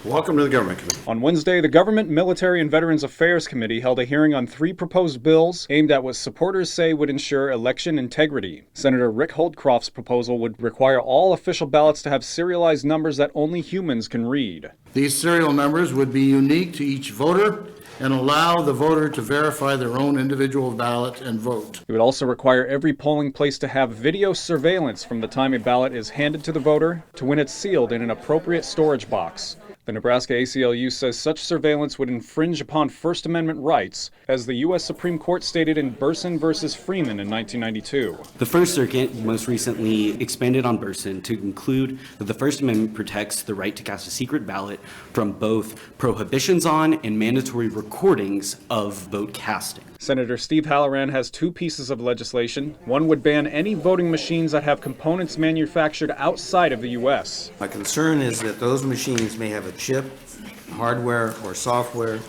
Welcome to the Government Committee. On Wednesday, the Government, Military, and Veterans Affairs Committee held a hearing on 3 proposed bills aimed at what supporters say would ensure election integrity. Senator Rick Holdcroft's proposal would require all official ballots to have serialized numbers that only humans can read. These serial numbers would be unique to each voter and allow the voter to verify their own individual ballot and vote. It would also require every polling place to have video surveillance from the time a ballot is handed to the voter to when it's sealed in an appropriate storage box. The Nebraska ACLU says such surveillance would infringe upon First Amendment rights, as the U.S. Supreme Court stated in Burson v. Freeman in 1992. The First Circuit most recently expanded on Burson to conclude that the First Amendment protects the right to cast a secret ballot from both prohibitions on and mandatory recordings of vote casting. Senator Steve Halloran has 2 pieces of legislation. One would ban any voting machines that have components manufactured outside of the U.S. My concern is that those machines may have a chip, hardware, or software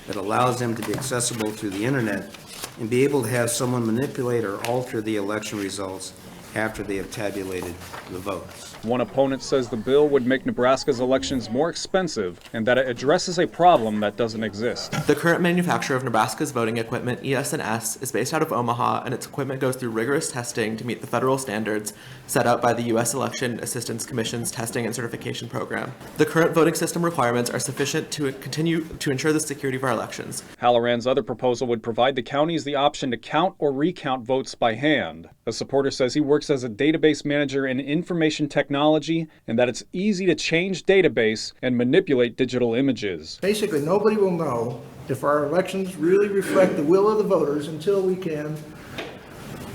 that allows them to be accessible through the internet and be able to have someone manipulate or alter the election results after they have tabulated the votes. One opponent says the bill would make Nebraska's elections more expensive and that it addresses a problem that doesn't exist. The current manufacturer of Nebraska's voting equipment, ES&S, is based out of Omaha, and its equipment goes through rigorous testing to meet the federal standards set out by the U.S. Election Assistance Commission's testing and certification program. The current voting system requirements are sufficient to continue to ensure the security of our elections. Halloran's other proposal would provide the counties the option to count or recount votes by hand. A supporter says he works as a database manager in information technology and that it's easy to change database and manipulate digital images. Basically, nobody will know if our elections really reflect the will of the voters until we can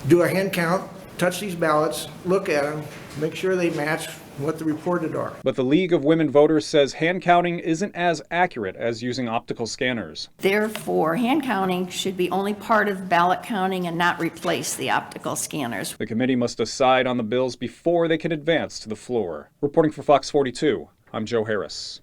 do a hand count, touch these ballots, look at them, make sure they match what the reported are. But the League of Women Voters says hand counting isn't as accurate as using optical scanners. Therefore, hand counting should be only part of ballot counting and not replace the optical scanners. The committee must decide on the bills before they can advance to the floor. Reporting for Fox 42, I'm Joe Harris.